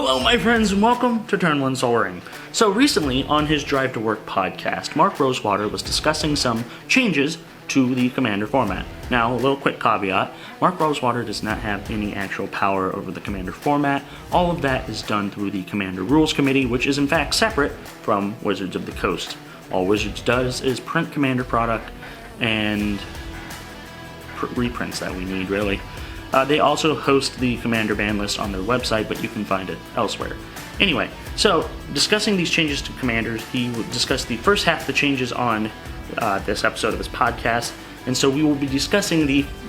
Hello my friends and welcome to Turn 1 Soaring. So recently on his Drive to Work podcast, Mark Rosewater was discussing some changes to the Commander format. Now, a little quick caveat, Mark Rosewater does not have any actual power over the Commander format. All of that is done through the Commander Rules Committee, which is in fact separate from Wizards of the Coast. All Wizards does is print Commander product and reprints that we need, really. They also host the Commander ban list on their website, but you can find it elsewhere. Anyway, so discussing these changes to Commanders, he discussed the first half of the changes on this episode of his podcast, and so we will be discussing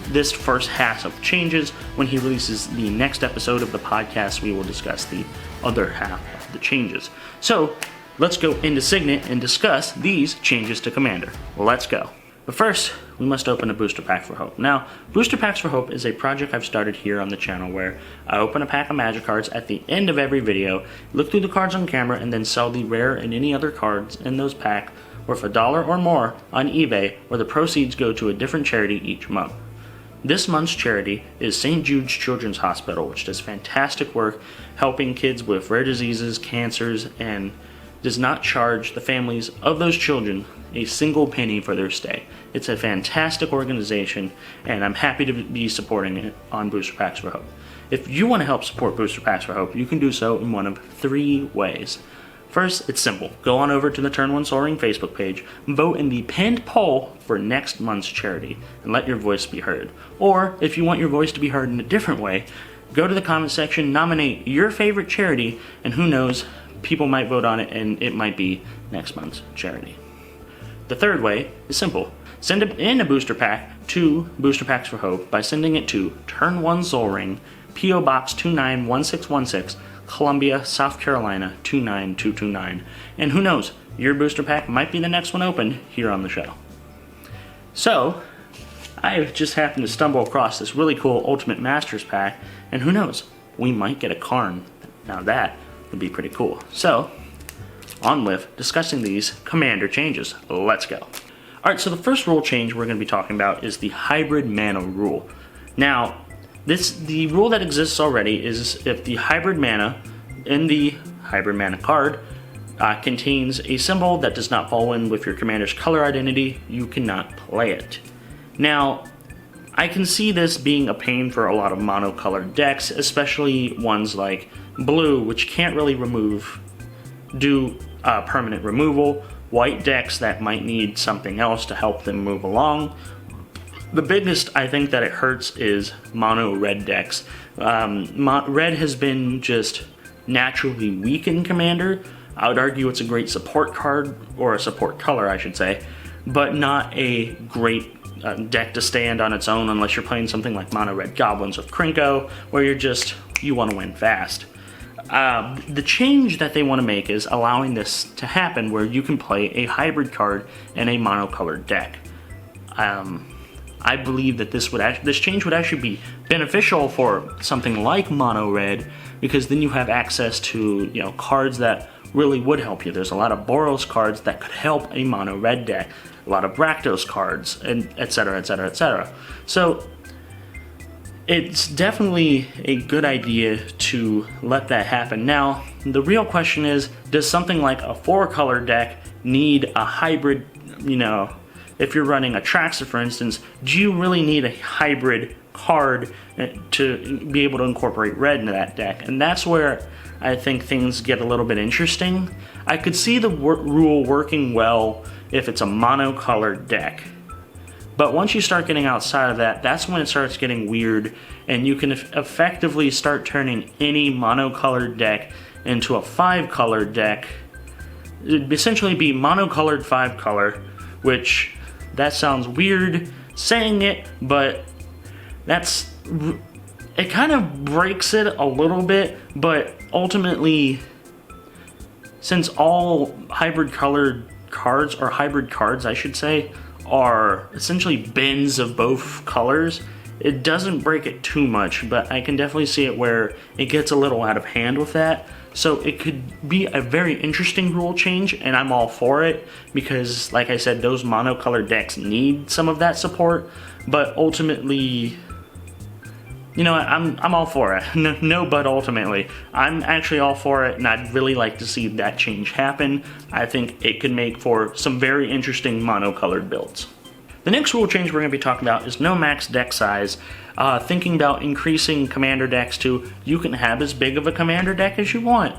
this first half of changes. When he releases the next episode of the podcast, we will discuss the other half of the changes. So let's go into Signet and discuss these changes to Commander. Let's go. But first, we must open a Booster Pack for Hope. Now, Booster Packs for Hope is a project I've started here on the channel where I open a pack of Magic cards at the end of every video, look through the cards on camera, and then sell the rare and any other cards in those packs worth $1 or more on eBay, where the proceeds go to a different charity each month. This month's charity is St. Jude's Children's Hospital, which does fantastic work helping kids with rare diseases, cancers, and does not charge the families of those children a single penny for their stay. It's a fantastic organization, and I'm happy to be supporting it on Booster Packs for Hope. If you want to help support Booster Packs for Hope, you can do so in one of three ways. First, it's simple. Go on over to the Turn 1 Soaring Facebook page, vote in the pinned poll for next month's charity, and let your voice be heard. Or, if you want your voice to be heard in a different way, go to the comment section, nominate your favorite charity, and who knows, people might vote on it and it might be next month's charity. The third way is simple. Send in a booster pack to Booster Packs for Hope by sending it to Turn 1 Soaring, P.O. Box 291616, Columbia, South Carolina 29229. And who knows, your booster pack might be the next one opened here on the show. So, I just happened to stumble across this really cool Ultimate Masters pack, and who knows, we might get a Karn. Now that would be pretty cool. So, on with discussing these Commander changes. Let's go. Alright, so the first rule change we're going to be talking about is the Hybrid Mana rule. Now, the rule that exists already is if the Hybrid Mana in the Hybrid Mana card contains a symbol that does not fall in with your Commander's color identity, you cannot play it. Now, I can see this being a pain for a lot of monocolored decks, especially ones like Blue, which can't really do permanent removal, white decks that might need something else to help them move along. The biggest I think that it hurts is mono red decks. Red has been just naturally weak in Commander. I would argue it's a great support card, or a support color I should say, but not a great deck to stand on its own unless you're playing something like mono red goblins with Krinko, where you want to win fast. The change that they want to make is allowing this to happen where you can play a hybrid card in a monocolored deck. I believe that this change would actually be beneficial for something like mono red, because then you have access to cards that really would help you. There's a lot of Boros cards that could help a mono red deck, a lot of Rakdos cards, and etc., etc., etc. So it's definitely a good idea to let that happen. Now, the real question is, does something like a 4-color deck need a hybrid, if you're running a Traxa, for instance, do you really need a hybrid card to be able to incorporate red into that deck? And that's where I think things get a little bit interesting. I could see the rule working well if it's a monocolored deck. But once you start getting outside of that, that's when it starts getting weird, and you can effectively start turning any monocolored deck into a 5-color deck. It'd essentially be monocolored 5-color, which that sounds weird saying it, but it kind of breaks it a little bit. But ultimately, since all hybrid colored cards, or hybrid cards I should say, are essentially bins of both colors, it doesn't break it too much, but I can definitely see it where it gets a little out of hand with that. So it could be a very interesting rule change, and I'm all for it, because like I said, those monocolored decks need some of that support, but ultimately You know what, I'm all for it. No, but ultimately, I'm actually all for it, and I'd really like to see that change happen. I think it could make for some very interesting monocolored builds. The next rule change we're going to be talking about is no max deck size. Thinking about increasing commander decks to, you can have as big of a commander deck as you want.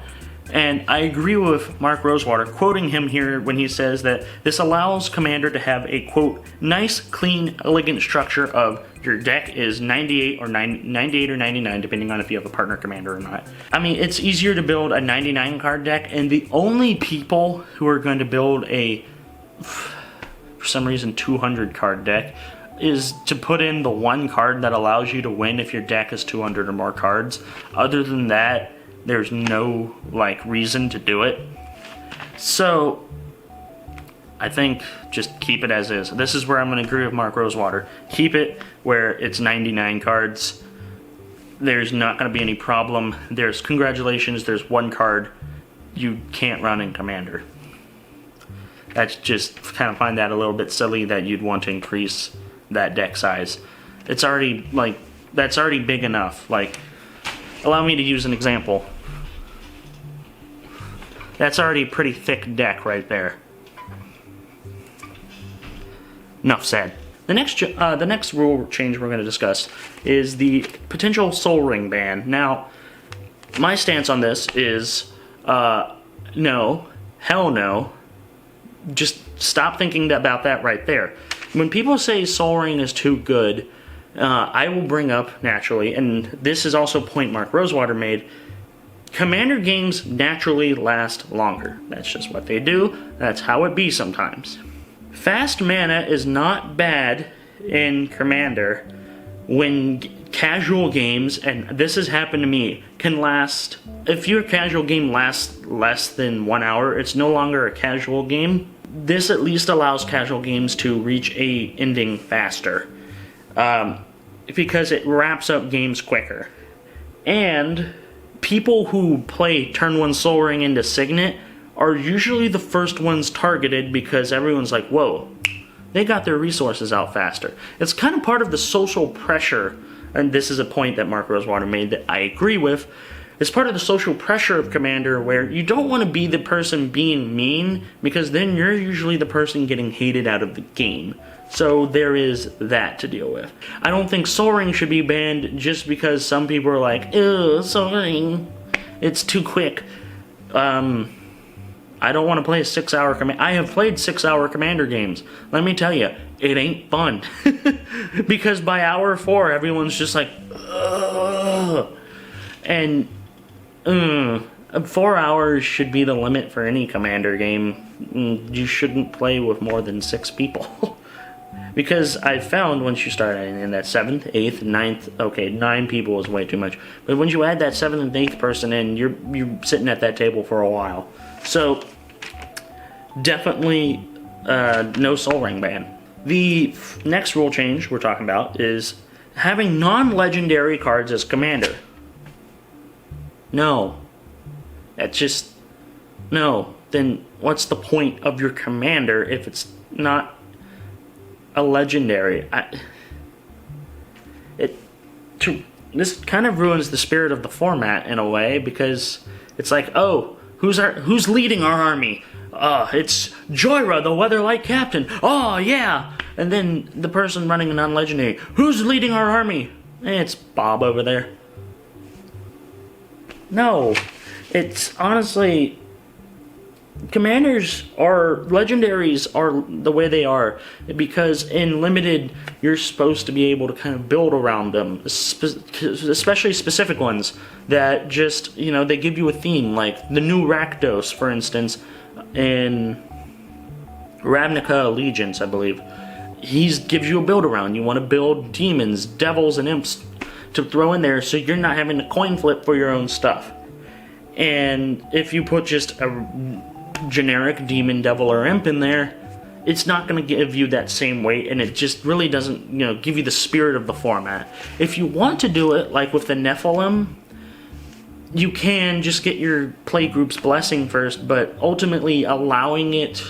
And I agree with Mark Rosewater, quoting him here when he says that this allows Commander to have a, quote, nice, clean, elegant structure of your deck is 98 or 99, depending on if you have a partner commander or not. I mean, it's easier to build a 99 card deck, and the only people who are going to build a, for some reason, 200 card deck is to put in the one card that allows you to win if your deck is 200 or more cards. Other than that, there's no, like, reason to do it. So, I think just keep it as is. This is where I'm going to agree with Mark Rosewater. Keep it where it's 99 cards. There's not going to be any problem. Congratulations, there's one card you can't run in Commander. That's just, kind of find that a little bit silly that you'd want to increase that deck size. It's already, like, that's already big enough. Like, allow me to use an example. That's already a pretty thick deck right there. Enough said. The next rule change we're going to discuss is the potential Soul Ring ban. Now, my stance on this is no, hell no. Just stop thinking about that right there. When people say Soul Ring is too good, I will bring up, naturally, and this is also a point Mark Rosewater made, Commander games naturally last longer. That's just what they do. That's how it be sometimes. Fast mana is not bad in Commander when casual games, and this has happened to me, can last, if your casual game lasts less than 1 hour, it's no longer a casual game. This at least allows casual games to reach a ending faster. Because it wraps up games quicker. And people who play Turn 1 Soul Ring into Signet are usually the first ones targeted because everyone's like, whoa, they got their resources out faster. It's kind of part of the social pressure, and this is a point that Mark Rosewater made that I agree with. It's part of the social pressure of Commander where you don't want to be the person being mean because then you're usually the person getting hated out of the game. So there is that to deal with. I don't think Soul Ring should be banned just because some people are like, ew, Soul Ring, it's too quick. I don't want to play a 6-hour Commander. I have played 6-hour Commander games. Let me tell you, it ain't fun. Because by hour 4, everyone's just like, ugh. And 4 hours should be the limit for any Commander game. You shouldn't play with more than 6 people. Because I've found once you start in that 7th, 8th, 9th, okay, 9 people is way too much. But once you add that 7th and 8th person in, you're sitting at that table for a while. So, definitely no Soul Ring ban. The next rule change we're talking about is having non-legendary cards as Commander. No. That's just, no. Then what's the point of your Commander if it's not a legendary? This kind of ruins the spirit of the format in a way because it's like, oh, who's leading our army? It's Joyra, the Weatherlight Captain. Oh yeah, and then the person running a non-legendary. Who's leading our army? It's Bob over there. No, it's honestly, Commanders are, legendaries are the way they are because in Limited you're supposed to be able to kind of build around them, especially specific ones that just, you know, they give you a theme, like the new Rakdos, for instance, in Ravnica Allegiance, I believe. He gives you a build around. You want to build demons, devils, and imps to throw in there so you're not having to coin flip for your own stuff. And if you put just a generic demon, devil, or imp in there, it's not going to give you that same weight, and it just really doesn't, you know, give you the spirit of the format. If you want to do it, like with the Nephilim, you can just get your playgroup's blessing first, but ultimately allowing it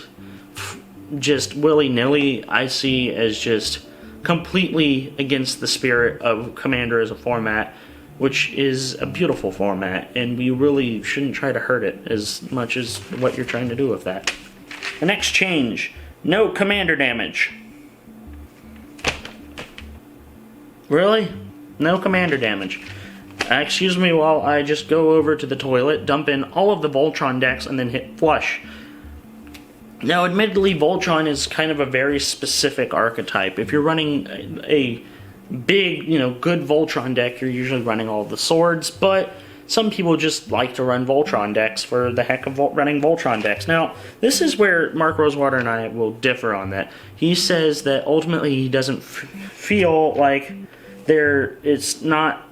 just willy-nilly, I see as just completely against the spirit of Commander as a format, which is a beautiful format, and we really shouldn't try to hurt it as much as what you're trying to do with that. The next change, no Commander damage. Really? No Commander damage. Excuse me while I just go over to the toilet, dump in all of the Voltron decks, and then hit flush. Now, admittedly, Voltron is kind of a very specific archetype. If you're running a big, good Voltron deck, you're usually running all the swords, but some people just like to run Voltron decks for the heck of running Voltron decks. Now, this is where Mark Rosewater and I will differ on that. He says that ultimately he doesn't feel like it's not...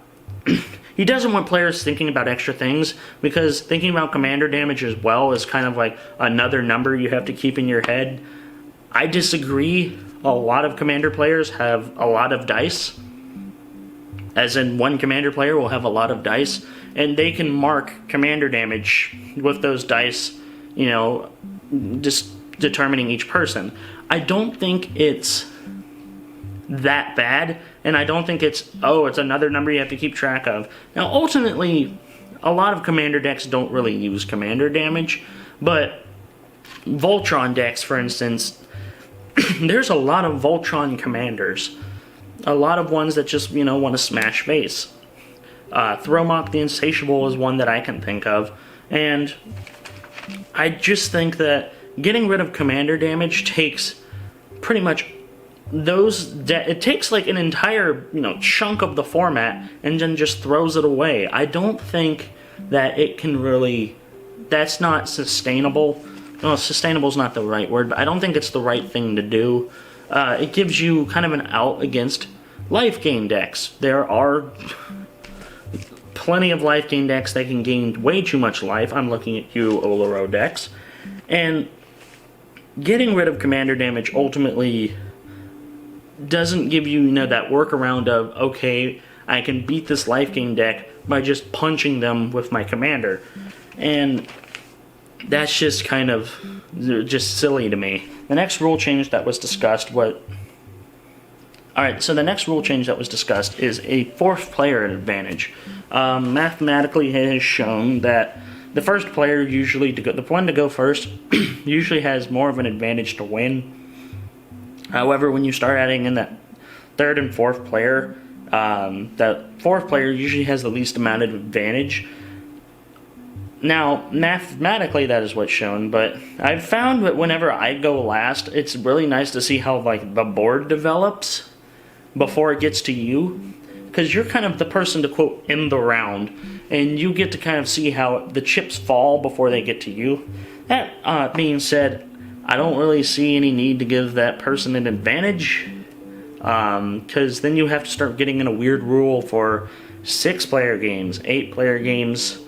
He doesn't want players thinking about extra things, because thinking about Commander damage as well is kind of like another number you have to keep in your head. I disagree. A lot of Commander players have a lot of dice. As in, one Commander player will have a lot of dice, and they can mark Commander damage with those dice, just determining each person. I don't think it's that bad, and I don't think it's another number you have to keep track of. Now, ultimately, a lot of Commander decks don't really use Commander damage, but Voltron decks, for instance, there's a lot of Voltron Commanders. A lot of ones that just, want to smash face. Thromok the Insatiable is one that I can think of, and I just think that getting rid of Commander damage takes pretty much it takes like an entire chunk of the format and then just throws it away. I don't think that it can really... That's not sustainable. No, sustainable is not the right word, but I don't think it's the right thing to do. It gives you kind of an out against life gain decks. There are plenty of life gain decks that can gain way too much life. I'm looking at you, Oloro decks. And getting rid of Commander damage ultimately doesn't give you, that workaround of, okay, I can beat this life gain deck by just punching them with my Commander. And that's just kind of just silly to me. The next rule change that was discussed Alright, so the next rule change that was discussed is a fourth player advantage. Mathematically, it has shown that the first player the one to go first, usually has more of an advantage to win. However, when you start adding in that third and fourth player, that fourth player usually has the least amount of advantage. Now, mathematically that is what's shown, but I've found that whenever I go last, it's really nice to see how the board develops before it gets to you. Because you're kind of the person to, quote, end the round, and you get to kind of see how the chips fall before they get to you. That being said, I don't really see any need to give that person an advantage, because then you have to start getting in a weird rule for 6-player games, 8-player games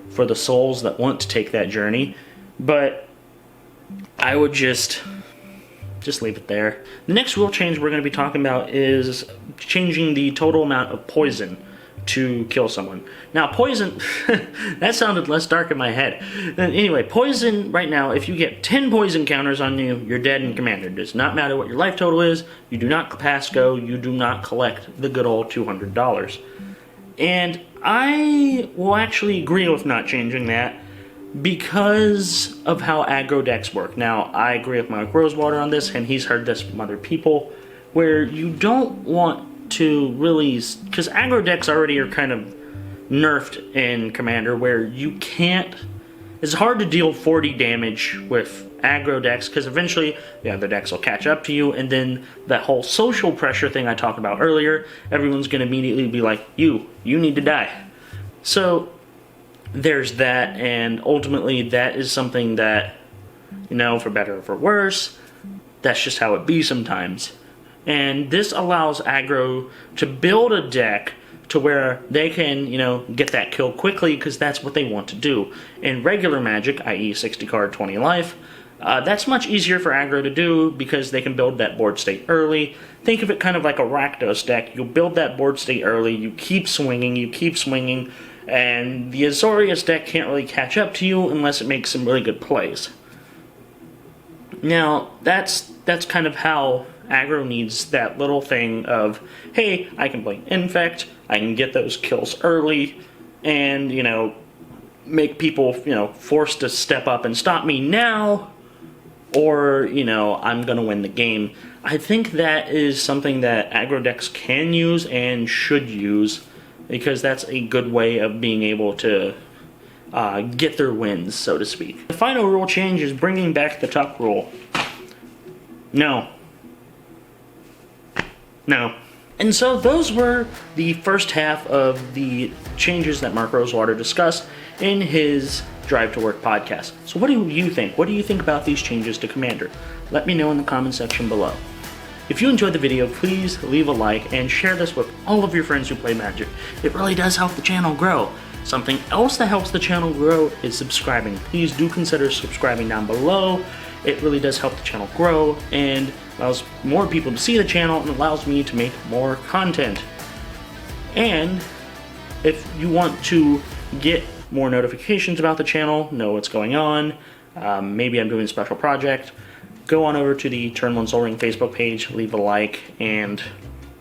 for the souls that want to take that journey. But I would just leave it there. The next rule change we're going to be talking about is changing the total amount of poison to kill someone. Now, poison, that sounded less dark in my head. Anyway, poison, right now, if you get 10 poison counters on you, you're dead in Commander. It does not matter what your life total is, you do not pass go, you do not collect the good old $200. And I will actually agree with not changing that, because of how aggro decks work. Now, I agree with Mark Rosewater on this, and he's heard this from other people, where you don't want to really... Because aggro decks already are kind of nerfed in Commander, where you can't... It's hard to deal 40 damage with aggro decks, because eventually the other decks will catch up to you, and then that whole social pressure thing I talked about earlier, everyone's going to immediately be like, you need to die. So there's that, and ultimately that is something that, for better or for worse, that's just how it be sometimes. And this allows aggro to build a deck to where they can, get that kill quickly, because that's what they want to do. In regular Magic, i.e. 60 card, 20 life, that's much easier for aggro to do, because they can build that board state early. Think of it kind of like a Rakdos deck. You'll build that board state early, you keep swinging, and the Azorius deck can't really catch up to you unless it makes some really good plays. Now, that's kind of how Aggro needs that little thing of, hey, I can play Infect, I can get those kills early, and, you know, make people, you know, forced to step up and stop me now, or, you know, I'm gonna win the game. I think that is something that aggro decks can use and should use, because that's a good way of being able to get their wins, so to speak. The final rule change is bringing back the tuck rule. No. No. And so those were the first half of the changes that Mark Rosewater discussed in his Drive to Work podcast. So what do you think? What do you think about these changes to Commander? Let me know in the comment section below. If you enjoyed the video, please leave a like and share this with all of your friends who play Magic. It really does help the channel grow. Something else that helps the channel grow is subscribing. Please do consider subscribing down below. It really does help the channel grow and allows more people to see the channel and allows me to make more content. And if you want to get more notifications about the channel, know what's going on, maybe I'm doing a special project, go on over to the Turn 1 Sol Ring Facebook page, leave a like, and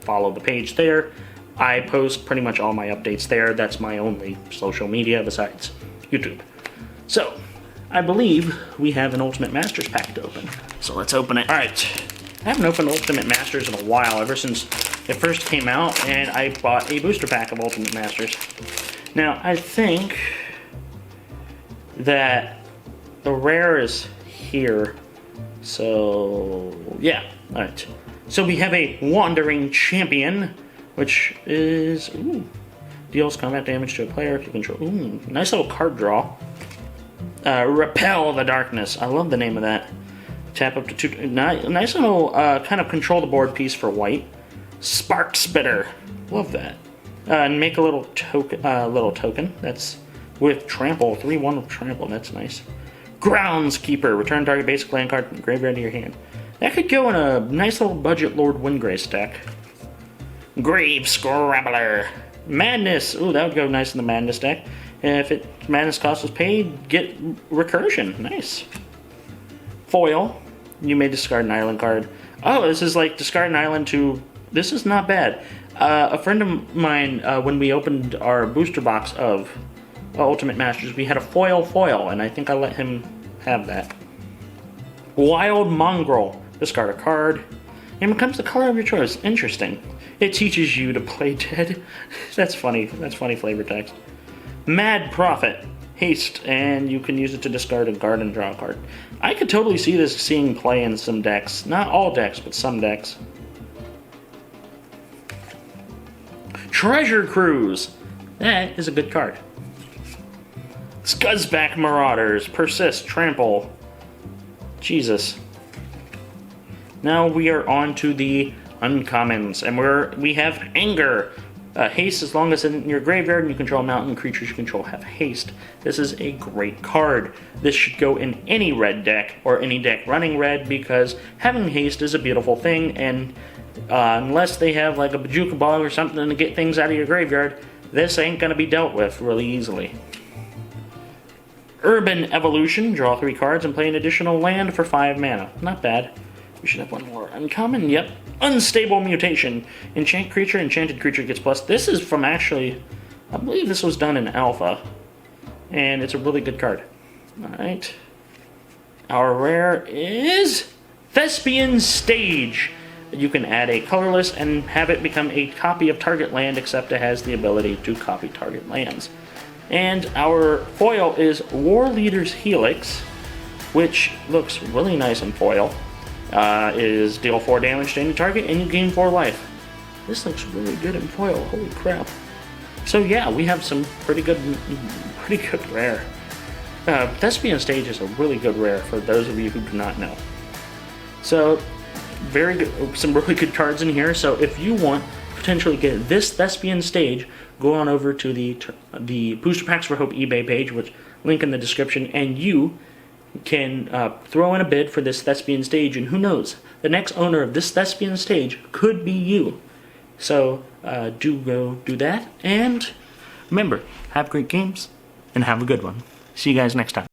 follow the page there. I post pretty much all my updates there. That's my only social media besides YouTube. So, I believe we have an Ultimate Masters pack to open. So let's open it. Alright, I haven't opened Ultimate Masters in a while, ever since it first came out, and I bought a booster pack of Ultimate Masters. Now, I think that the rare is here. So, yeah, alright. So we have a Wandering Champion, which is, deals combat damage to a player if you control. Nice little card draw. Repel the Darkness. I love the name of that. Tap up to 2. Nice little kind of control the board piece for white. Spark Spitter. Love that. And make a little token. That's with Trample. 3/1 with Trample. That's nice. Groundskeeper. Return target basic land card from graveyard to your hand. That could go in a nice little budget Lord Windgrace deck. Grave Scrabbler. Madness. Ooh, that would go nice in the Madness deck. And if Madness cost was paid, get Recursion. Nice. Foil. You may discard an island card. Oh, this is like discard an island to... This is not bad. A friend of mine, when we opened our booster box of Ultimate Masters, we had a foil, and I think I let him have that. Wild Mongrel. Discard a card. And becomes the color of your choice. Interesting. It teaches you to play dead. That's funny. That's funny flavor text. Mad Prophet. Haste, and you can use it to discard a card and draw a card. I could totally see this seeing play in some decks. Not all decks, but some decks. Treasure Cruise. That is a good card. Scuzzback Marauders. Persist. Trample. Jesus. Now we are on to the uncommons, and we have Anger. Haste, as long as it's in your graveyard and you control mountain creatures you control have haste. This is a great card. This should go in any red deck, or any deck running red, because having haste is a beautiful thing, and unless they have like a Bajuka Bog or something to get things out of your graveyard, this ain't going to be dealt with really easily. Urban Evolution. Draw 3 cards and play an additional land for 5 mana. Not bad. We should have one more. Uncommon, yep. Unstable Mutation. Enchanted creature gets plus. This is from actually, I believe this was done in Alpha. And it's a really good card. Alright. Our rare is Thespian Stage. You can add a colorless and have it become a copy of target land, except it has the ability to copy target lands. And our foil is War Leader's Helix, which looks really nice in foil. Is deal 4 damage to any target and you gain 4 life. This looks really good in foil, holy crap. So yeah, we have some pretty good rare. Thespian Stage is a really good rare for those of you who do not know. So, very good, some really good cards in here. So if you want to potentially get this Thespian Stage, go on over to the Booster Packs for Hope eBay page, which link in the description, and you can throw in a bid for this Thespian Stage, and who knows, the next owner of this Thespian Stage could be you. So do go do that, and remember, have great games, and have a good one. See you guys next time.